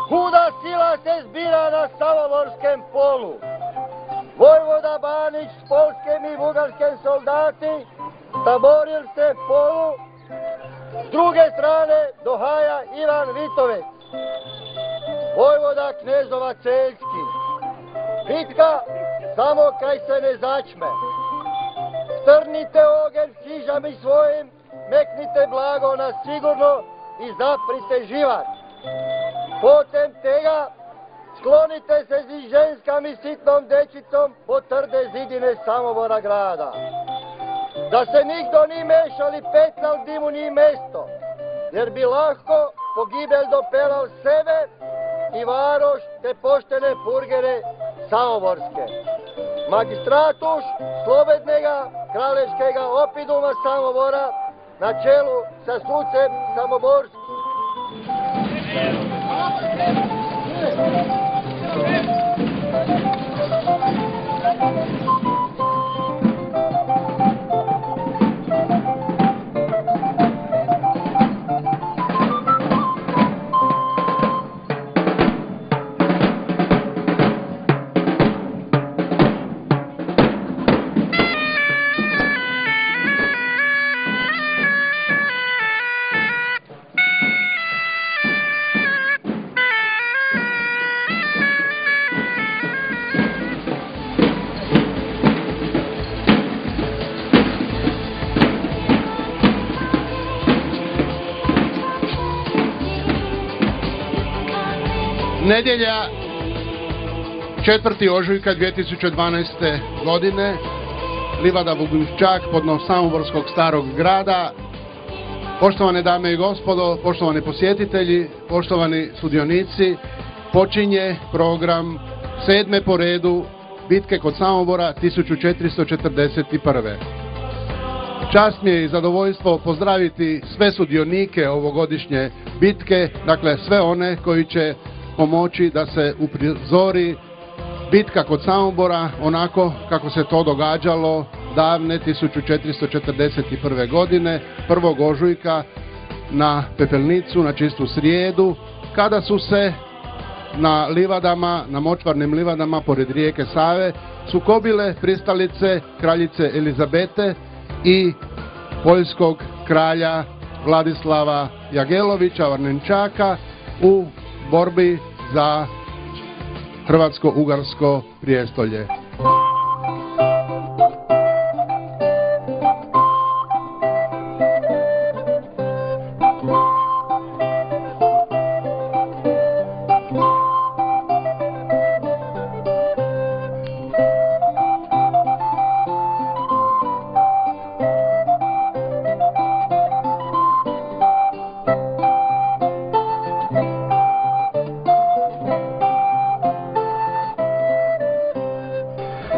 Huda sila se zbira na Samoborskem polu. Vojvoda Banić s polskim i bugarskim soldati taboril se polu. S druge strane dohaja Ivan Vitovec, vojvoda knezova Celjski. Bitka samo kaj se ne začme. Strnite ogen s hižami svojim, meknite blago na sigurno i zaprite živac. Potem tega sklonite se z ženskami sitnom dečicom po trde zidine Samobora grada. Da se nikdo ni mešali pecal dimu ni mesto, jer bi lahko pogibelj dopelal sebe i varoš te poštene purgere Samoborske. Magistratuš slobodnega kraljevskega opiduma Samobora na čelu sa sucem Samoborskim. Nedjelja 4. ožujka 2012. godine, livada Vugrinščak podno Samoborskog starog grada. Poštovane dame i gospodo, poštovani posjetitelji, poštovani sudionici, počinje program 7. po redu bitke kod Samobora 1441. Čast mi je i zadovoljstvo pozdraviti sve sudionike ovogodišnje bitke, dakle sve one koji će pomoći da se uprizori bitka kod Samobora onako kako se to događalo davne 1441. godine, 1. ožujka na Pepelnicu, na čistu srijedu, kada su se na livadama, na močvarnim livadama pored rijeke Save sukobile pristalice kraljice Elizabete i poljskog kralja Vladislava Jagelovića Varnenčaka u borbi za hrvatsko-ugarsko prijestolje.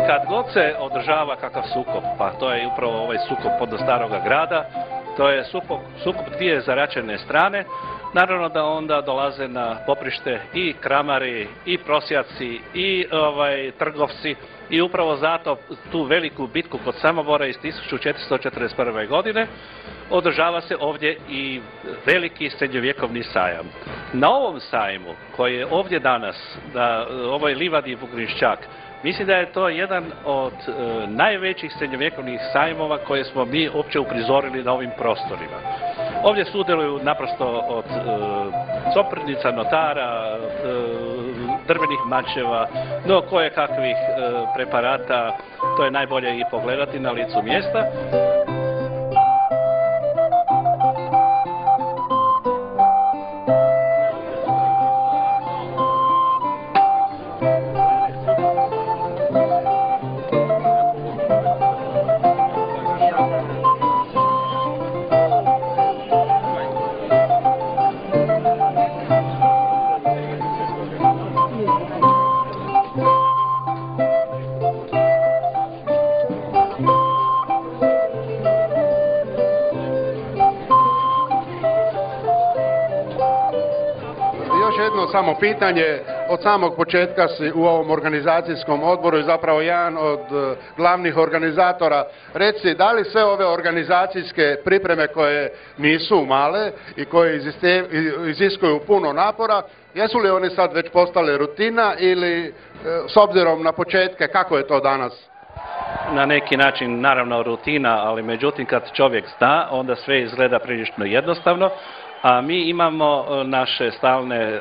Kad god se održava kakav sukob, pa to je upravo ovaj sukob podno staroga grada, to je sukob dvije zaračene strane, naravno da onda dolaze na poprište i kramari, i prosjaci, i trgovci, i upravo zato tu veliku bitku kod Samobora iz 1441. godine održava se ovdje i veliki srednjovjekovni sajam. Na ovom sajmu koji je ovdje danas, na ovoj livadi Vugrinščak, mislim da je to jedan od najvećih srednjovjekovnih sajmova koje smo mi uopće uprizorili na ovim prostorima. Ovdje sudjeluju naprosto od coprnica, notara, drvenih mačeva, no koje kakvih preparata, to je najbolje i pogledati na licu mjesta. Samo pitanje, od samog početka si u ovom organizacijskom odboru i zapravo jedan od glavnih organizatora. Reci, da li sve ove organizacijske pripreme koje nisu male i koje iziskuju puno napora, jesu li oni sad već postale rutina ili s obzirom na početke, kako je to danas? Na neki način naravno rutina, ali međutim kad čovjek zna, onda sve izgleda prilično jednostavno. A mi imamo naše stalne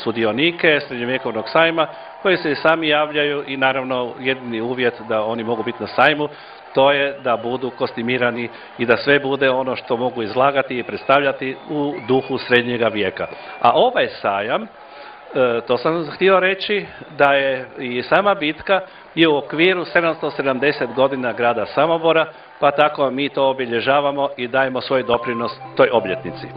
sudionike srednjovjekovnog sajma koji se sami javljaju i naravno jedini uvjet da oni mogu biti na sajmu to je da budu kostimirani i da sve bude ono što mogu izlagati i predstavljati u duhu srednjega vijeka. A ovaj sajam, to sam htio reći, da je i sama bitka je u okviru 770 godina grada Samobora, pa tako mi to obilježavamo i dajemo svoj doprinos toj obljetnici.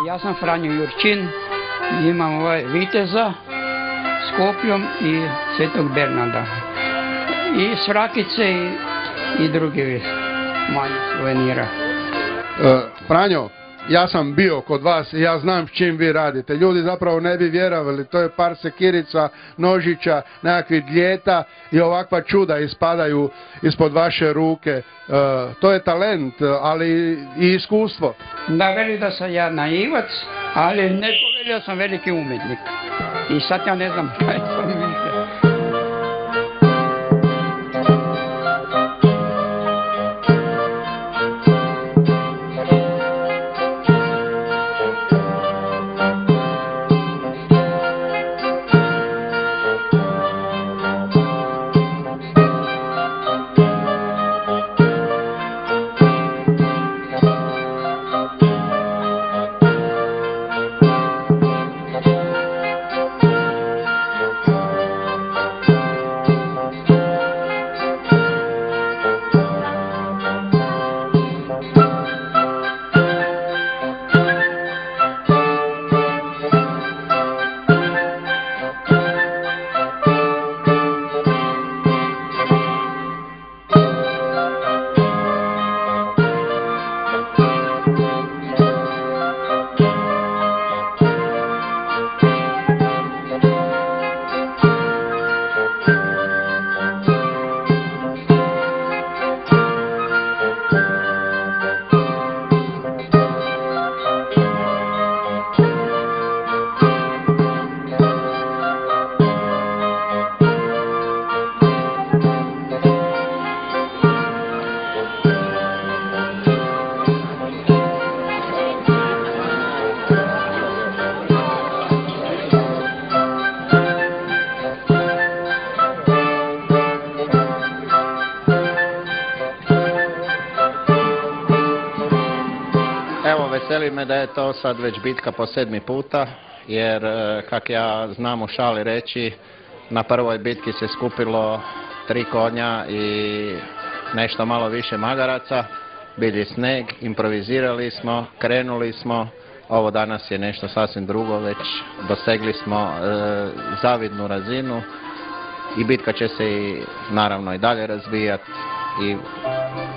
Ja sam Franjo Jurčin, imam viteza s kopijom i Svetog Bernarda. I svrakice i drugi manje suvenira. Franjo, ja sam bio kod vas i ja znam s čim vi radite. Ljudi zapravo ne bi vjerovali, to je par sekirica, nožića, nekakvih dljeta i ovakva čuda ispadaju ispod vaše ruke. To je talent, ali i iskustvo. Da, veli da sam ja naivac, ali neko veli da sam veliki umjetnik. I sad ja ne znam šta je to vidite. veseli me da je to sad već bitka po 7. puta, jer kak ja znam u šali reći, na prvoj bitki se skupilo 3 konja i nešto malo više magaraca, bili sneg, improvizirali smo, krenuli smo, ovo danas je nešto sasvim drugo, već dosegli smo zavidnu razinu i bitka će se i naravno i dalje razvijati i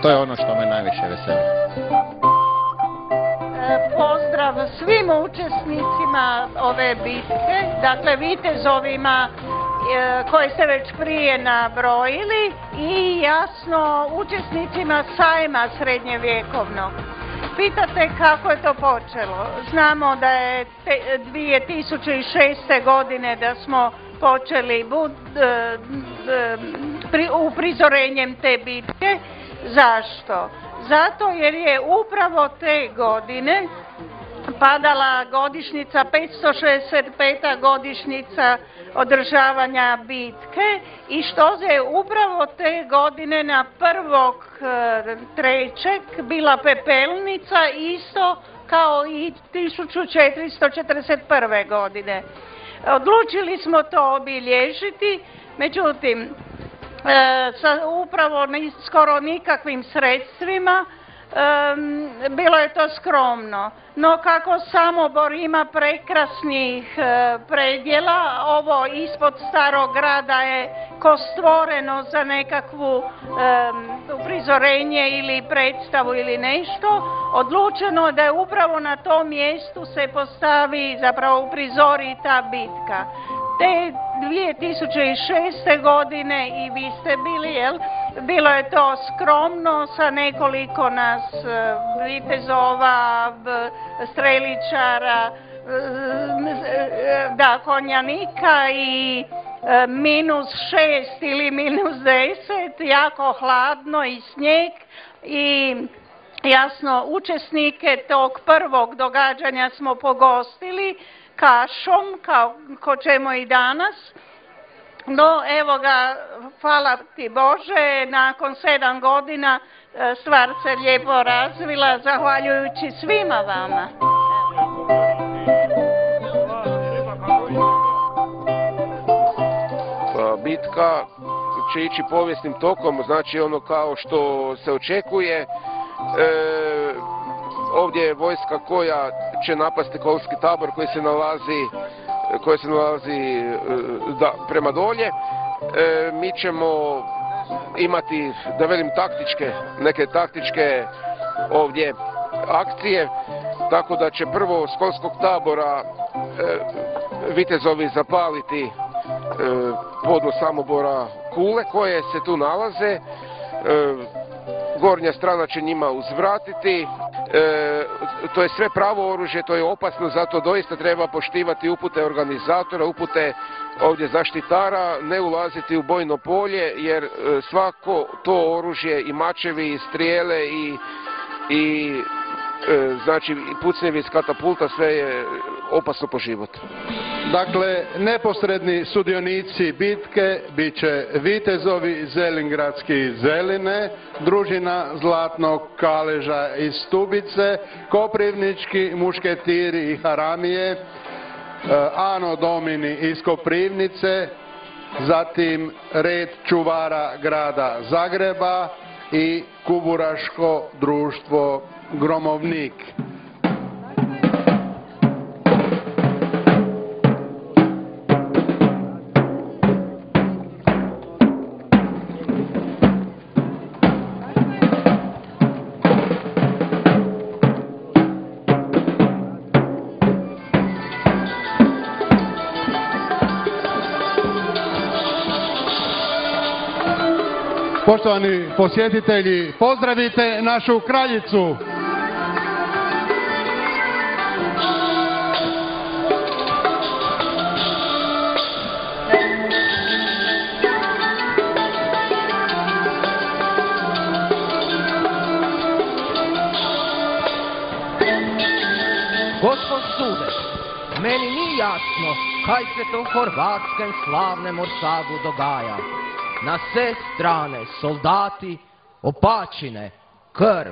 to je ono što me najviše veseli. Pozdrav svim učesnicima ove bitke, dakle vitezovima koje ste već prije nabrojili i jasno učesnicima sajma srednjevjekovnog. Pitate kako je to počelo. Znamo da je 2006. godine da smo počeli uprizorenjem te bitke. Zašto? Zato jer je upravo te godine padala godišnjica, 565. godišnjica održavanja bitke i što je upravo te godine na 1.3. bila pepelnica isto kao i 1441. godine. Odlučili smo to obilježiti, međutim, sa upravo skoro nikakvim sredstvima, bilo je to skromno. No kako Samobor ima prekrasnih predjela, ovo ispod Starog grada je ko stvoreno za nekakvu uprizorenje ili predstavu ili nešto, odlučeno da je upravo na tom mjestu se postavi, zapravo uprizori ta bitka. Te 2006. godine i vi ste bili, jel? Bilo je to skromno sa nekoliko nas vitezova, streličara, da, konjanika i -6 ili -10, jako hladno i snijeg i jasno učesnike tog prvog događanja smo pogostili kašom, ko ćemo i danas. No, evo ga, hvala ti Bože, nakon 7 godina stvar se lijepo razvila, zahvaljujući svima vama. Bitka će ići povijesnim tokom, znači ono kao što se očekuje. Ovdje je vojska koja će napasti Kolski tabor koji se nalazi prema dolje. Mi ćemo imati, da velim, neke taktičke ovdje akcije, tako da će prvo s Kolskog tabora vitezovi zapaliti podno Samobora kule koje se tu nalaze. Gornja strana će njima uzvratiti. To je sve pravo oružje, to je opasno, zato doista treba poštivati upute organizatora, upute ovdje zaštitara, ne ulaziti u bojno polje, jer svako to oružje i mačevi i strijele i znači pucnjevi iz katapulta, sve je opasno po život. Dakle, neposredni sudionici bitke bit će vitezovi Zelingradski Zeline, družina Zlatnog kaleža iz Stubice, koprivnički mušketiri i haramije, Ano Domini iz Koprivnice, zatim red čuvara grada Zagreba i kuburaško društvo Gromovnik. Poštovani posjetitelji, pozdravite našu kraljicu. Gospod sude, meni nije jasno kaj se to v Hrvatskem slavnem Orsagu dogaja. Na vse strane soldati, opačine, krv.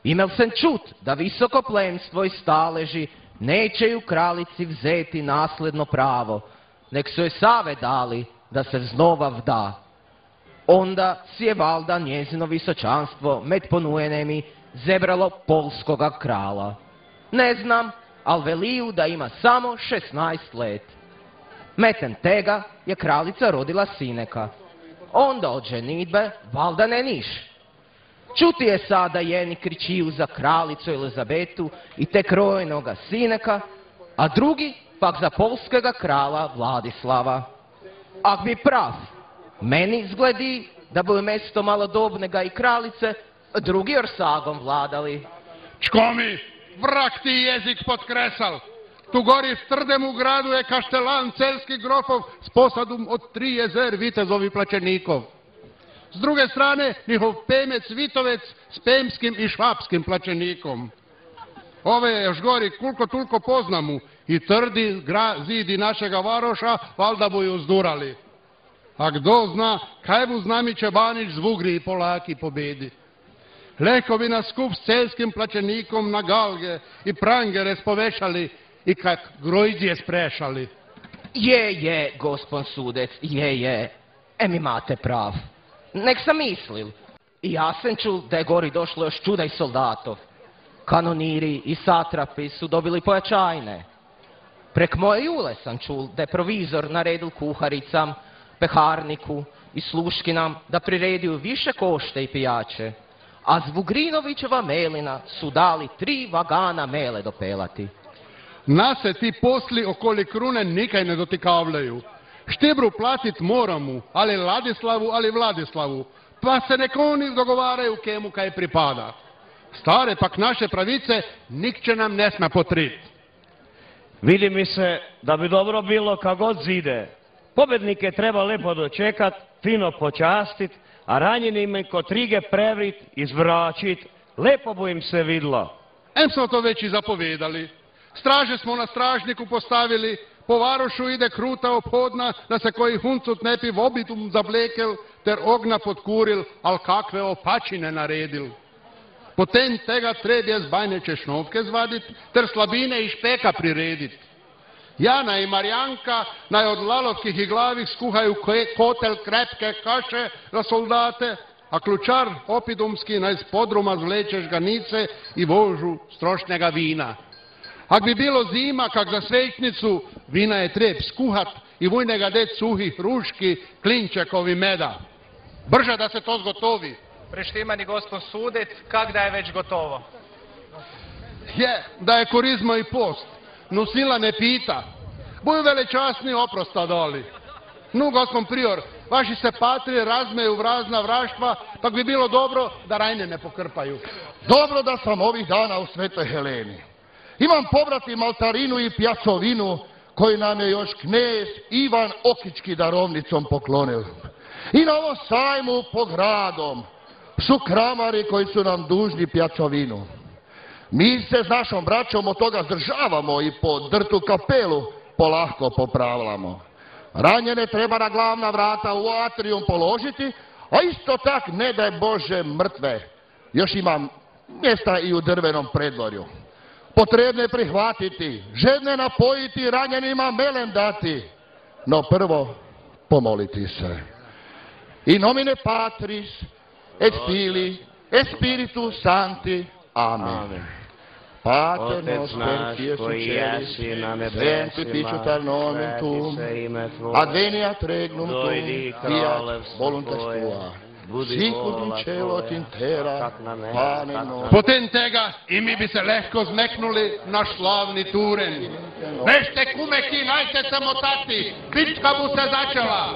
Imel sam čut da visoko plemstvo i staleži nećeju kraljici vzeti nasledno pravo, nek su joj save dali da se vznova vda. Onda si je valda njezino visočanstvo med ponujenemi zebralo polskoga krala. Ne znam, al veliju da ima samo 16 let. Metem tega je kraljica rodila sineka. Onda od ženitbe valda ne niš. Čuti je sada jedni kričiju za kraljicu Elizabetu i tek rojenoga sineka, a drugi pak za polskega krala Vladislava. Ak bi prav, meni izgledi da bi umjesto malodobnega i kraljice drugi orsagom vladali. Čkomi, vrak ti jezik potkresal. Tu gori v Trdemu gradu je kaštelan celski grofov s posadom od 3 jezer vitezovi plačenikov. S druge strane, njihov pemec Vitovec s pemskim i švapskim plačenikom. Ove je još gori koliko toliko poznamu i trdi zidi našega varoša valda boju zdurali. A kdo zna, kaj bu znami Čebanić z Vugri i Polaki pobedi. Leko bi nas skup s celskim plačenikom na galge i prangere spovešali i kak grojdje sprešali. Je, gospon sudec, je. Em imate prav. Nek sam mislil. I ja sam čul da je gori došlo još čuda i soldatov. Kanoniri i satrapi su dobili pojačajne. Prek moje jule sam čul da je provizor naredil kuharicam, peharniku i sluškinam da prirediju više košte i pijače. A z Vugrinovićeva melina su dali 3 vagana mele dopelati. Nas se ti posli okoli krune nikaj ne dotikavljaju. Štebru platit moramo, ali Ladislavu, ali Vladislavu, pa se nek oni dogovaraju kemu kaj pripada. Stare pak naše pravice nik će nam ne sme potrit. Vidi mi se da bi dobro bilo kad god zide. Pobednike treba lepo dočekat, fino počastit, a ranjenima kod trige prevrit, izvračit, lepo bo im se vidlo. Em smo to već i zapovedali. Straže smo na stražniku postavili, po varošu ide kruta ophodna, da se koji huncut ne bi v obitum zablekel, ter ogna podkuril, al kakve opačine naredil. Potem tega trebje z bajne češnovke zvadit, ter slabine i špeka priredit. Jana i Marjanka naj od lalovkih i glavih skuhaju kotel krepke kaše za soldate, a ključar opidumski naj z podruma zvleče žganice i vožu strošnjega vina. Ak bi bilo zima, kak za svečnicu, vina je treb skuhat i vujnega det suhih ruški, klinčekovi meda. Brže da se to zgotovi. Preštimani gospon sudec, kak da je već gotovo? Je, da je korizma i post. No sila ne pita. Boju velečasni oprosta doli. No, gospon prior, vaši se patri razmeju v razna vraštva, tak bi bilo dobro da rajne ne pokrpaju. Dobro da sam ovih dana u Svetoj Heleni. Imam pobratim Maltarinu i Pjacovinu, koji nam je još knez Ivan Okički darovnicom poklonil. I na ovom sajmu po gradom su kramari koji su nam dužni Pjacovinu. Mi se s našom braćom od toga zdržavamo i po drtu kapelu polahko popravljamo. Ranjene treba na glavna vrata u atrijum položiti, a isto tak ne daj Bože mrtve. Još imam mjesta i u drvenom predvorju. Potrebne prihvatiti, žedne napojiti, ranjenima melem dati, no prvo pomoliti se. In nomine Patris, et Filii, et Spiritus Sancti. Amen. Pater noster, qui es in celis, sanctificetur nomen tuum, adveniat regnum tuum, fiat voluntas tua. Sicut in cielo et in terra, pane nostrum. Potem tega i mi bi se lehko zmeknuli naš slavni Turen. Vešte kumeki, najte se motati, bička bu se začela.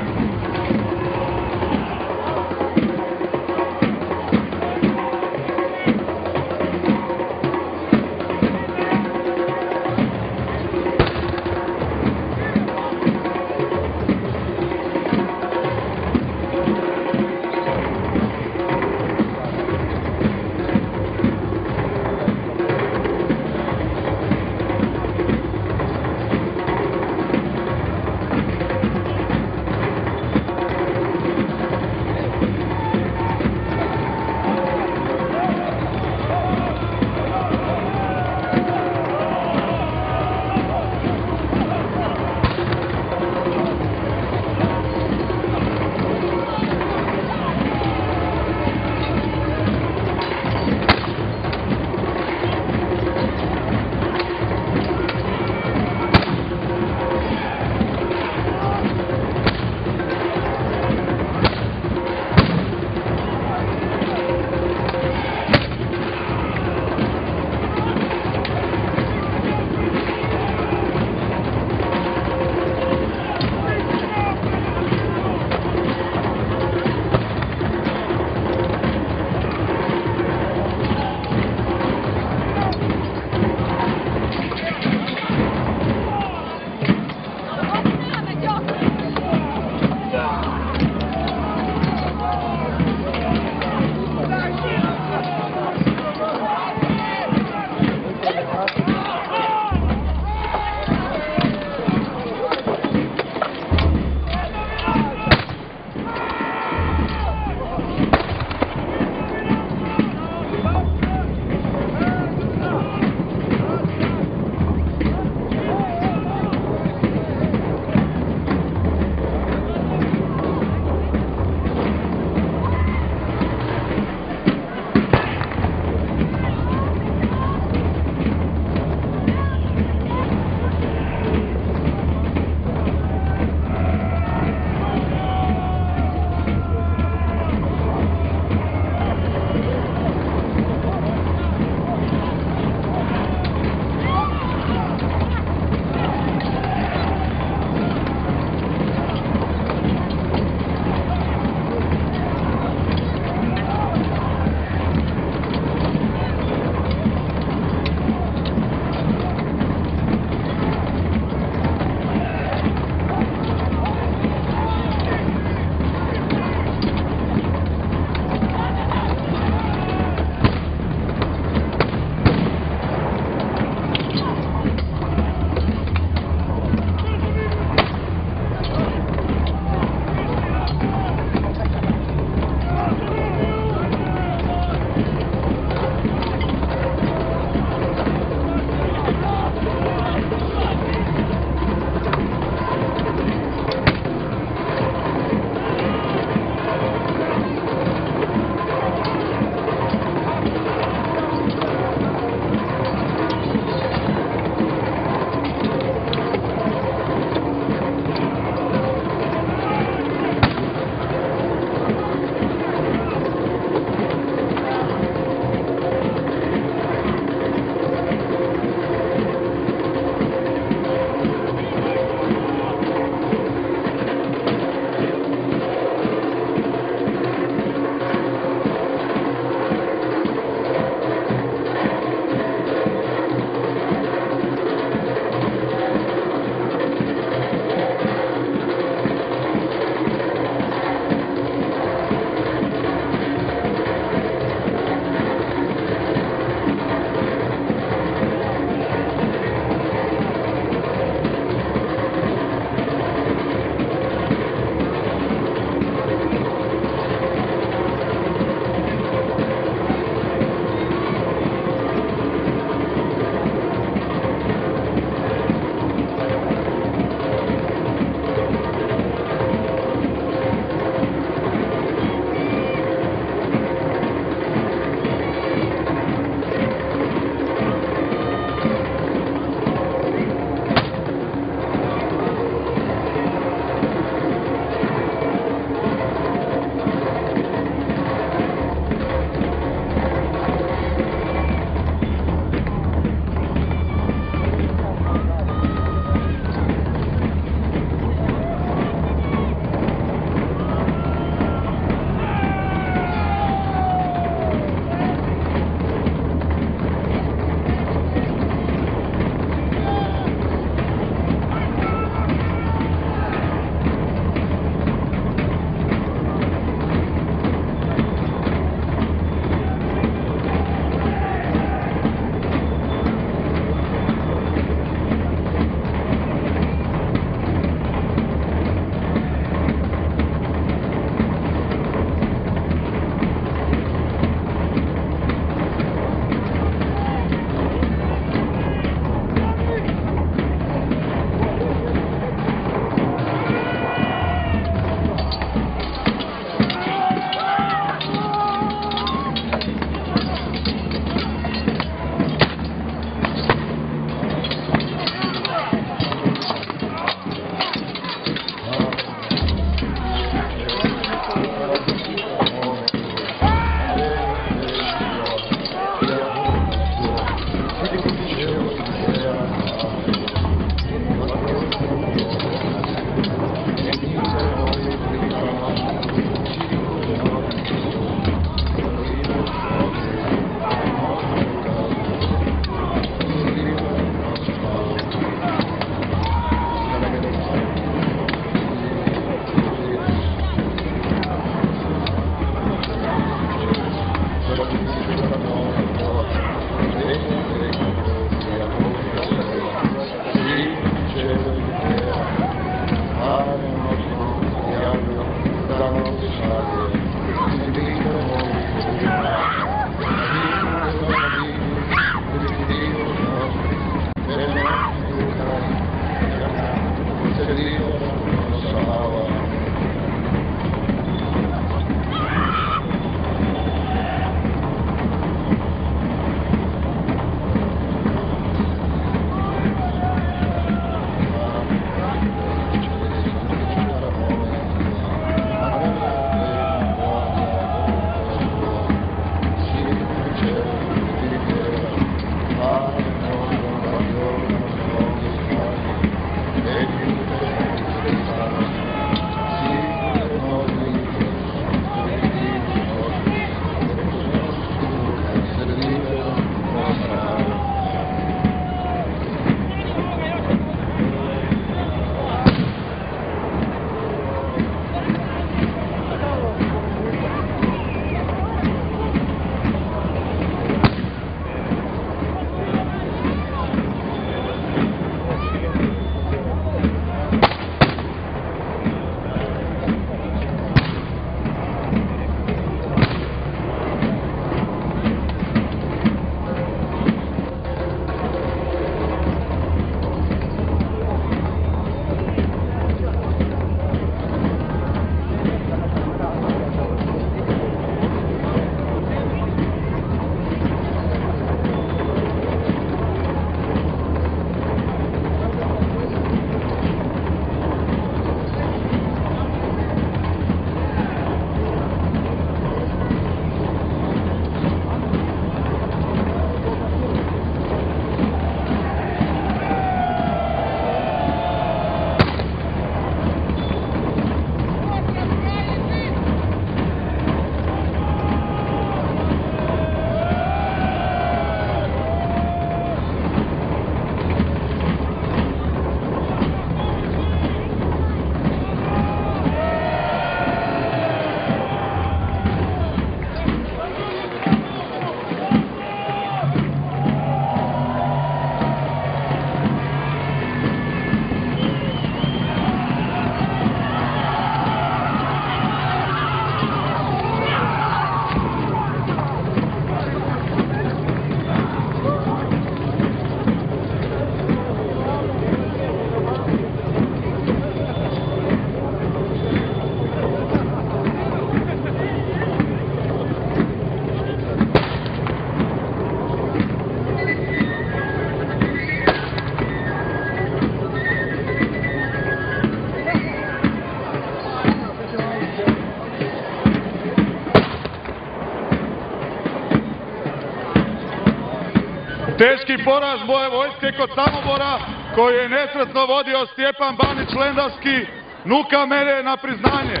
Teški poraz boje vojske kod Samobora, koji je nesretno vodio Stjepan Banić-Lendavski, nuka mene na priznanje.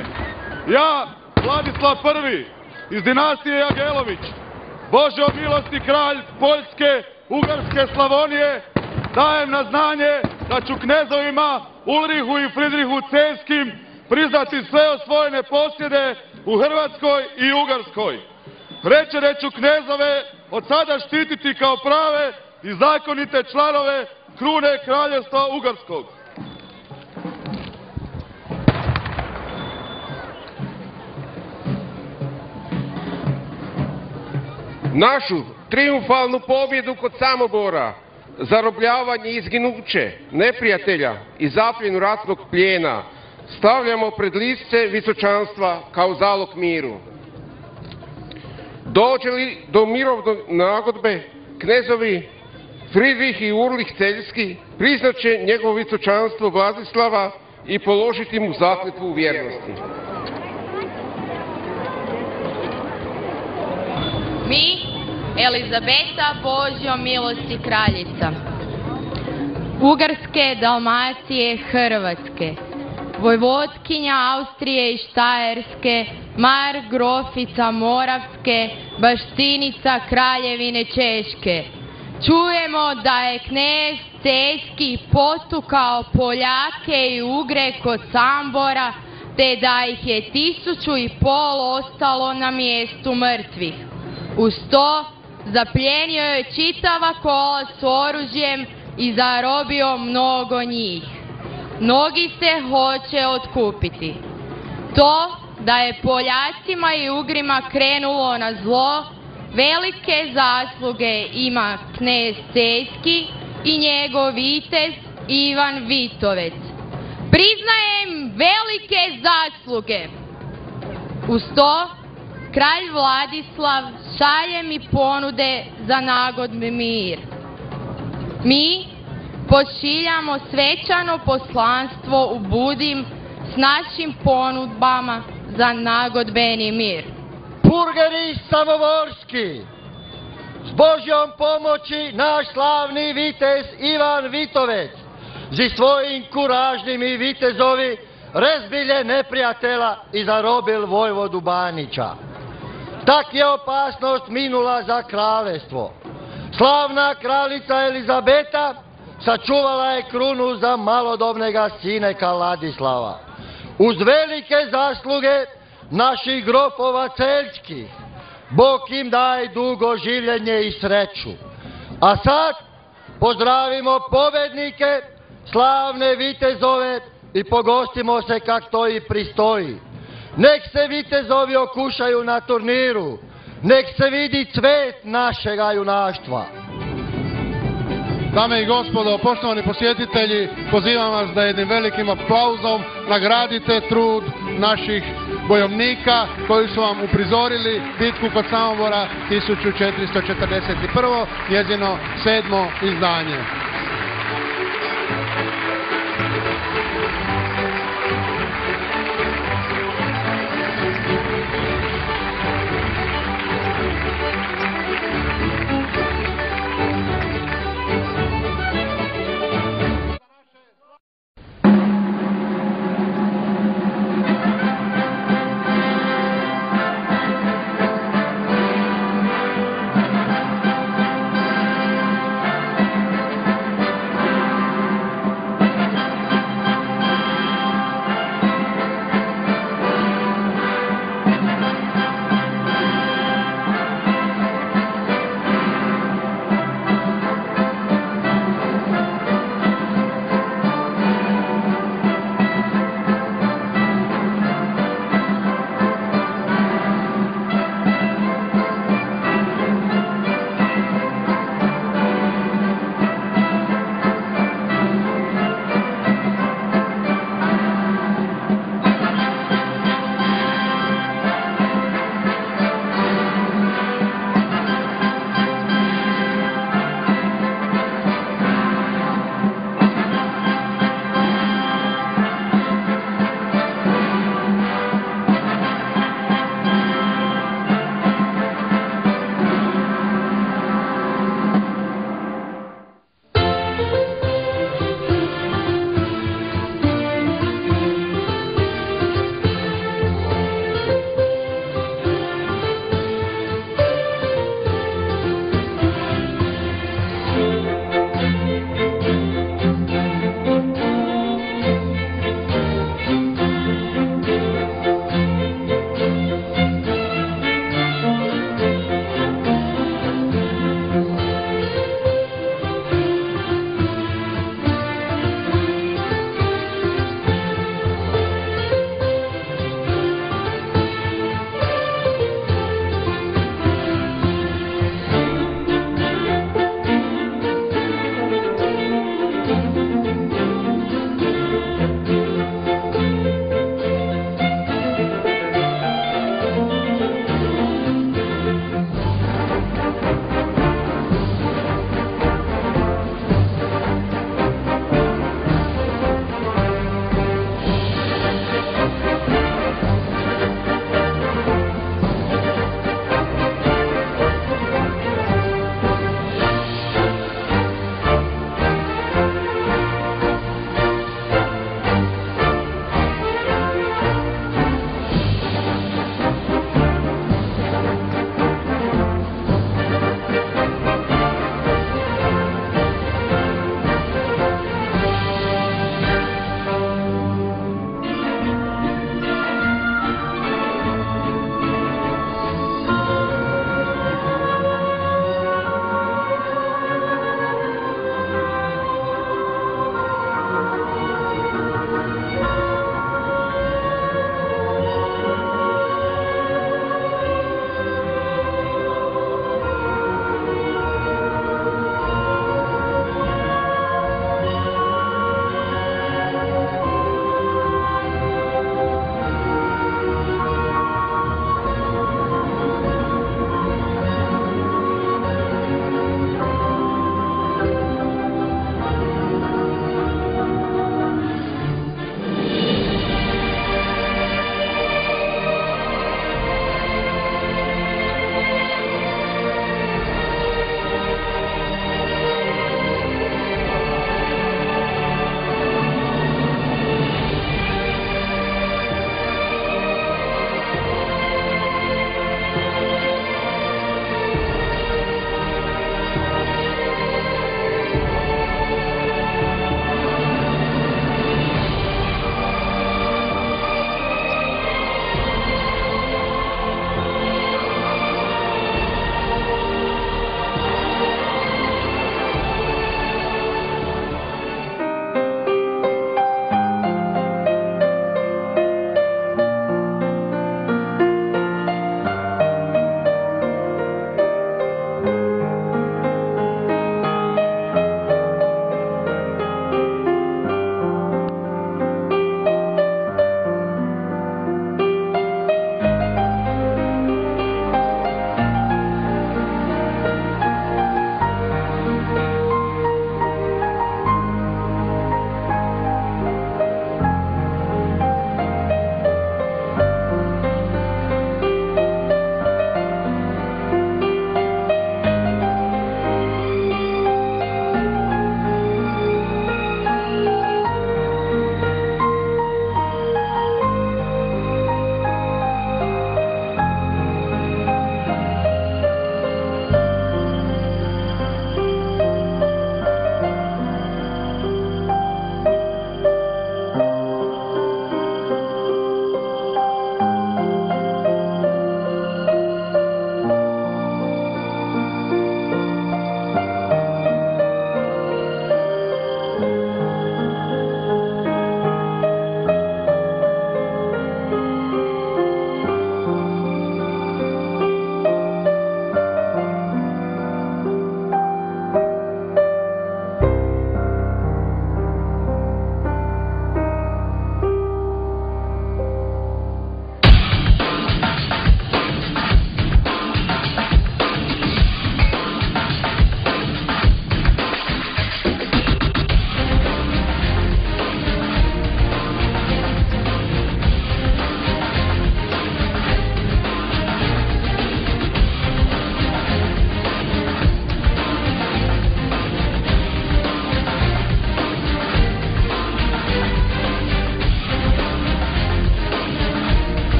Ja, Vladislav I iz dinastije Jagelović, Bože o milosti kralj Poljske, Ugarske, Slavonije, dajem na znanje da ću knezovima Ulrihu i Fridrihu Celskim priznati sve osvojene posjede u Hrvatskoj i Ugarskoj. Reče ću knezove od sada štititi kao prave i zakonite članove krune kraljevstva Ugarskog. Našu triumfalnu pobjedu kod Samobora, zarobljavanje i izginuće neprijatelja i zapljenu ratnog plijena stavljamo pred lice visočanstva kao zalog miru. Dođe li do mirovne nagodbe, knezovi Fridrih i Ulrih Celjski priznat će njegovo visočanstvo Vladislava i položiti mu zakletvu u vjernosti. Mi, Elizabeta Božjo milosti kraljica, Ugarske, Dalmacije, Hrvatske, vojvodkinja Austrije i Štajerske, margrofica Moravske, baštinica Kraljevine Češke, čujemo da je knez Celjski potukao Poljake i Ugre kod Sambora, te da ih je 1500 ostalo na mjestu mrtvih. Uz to zaplijenio je čitava kola s oružjem i zarobio mnogo njih. Mnogi se hoće otkupiti. To da je Poljacima i Ugrima krenulo na zlo, velike zasluge ima knez Celjski i njegov vitez Ivan Vitovec. Priznajem velike zasluge. Uz to kralj Vladislav šalje mi ponude za nagodbe mir. Mi pošiljamo svečano poslanstvo u Budim s našim ponudbama za nagodbeni mir. Purgeri samovorski, s Božjom pomoći naš slavni vitez Ivan Vitovec zi svojim kuražnim i vitezovi razbilje neprijatela i zarobil vojvodu Banića. Tak je opasnost minula za kraljevstvo. Slavna kraljica Elizabeta sačuvala je krunu za malodobnega sineka Ladislava. Uz velike zasluge naših grofova Celjskih, Bog im daje dugo življenje i sreću. A sad pozdravimo pobednike, slavne vitezove i pogostimo se kak to i pristoji. Nek se vitezovi okušaju na turniru, nek se vidi cvet našega junaštva. Dame i gospodo, poštovani posjetitelji, pozivam vas da jednim velikim aplauzom nagradite trud naših bojovnika koji su vam uprizorili bitku kod Samobora 1441. njezino 7. izdanje.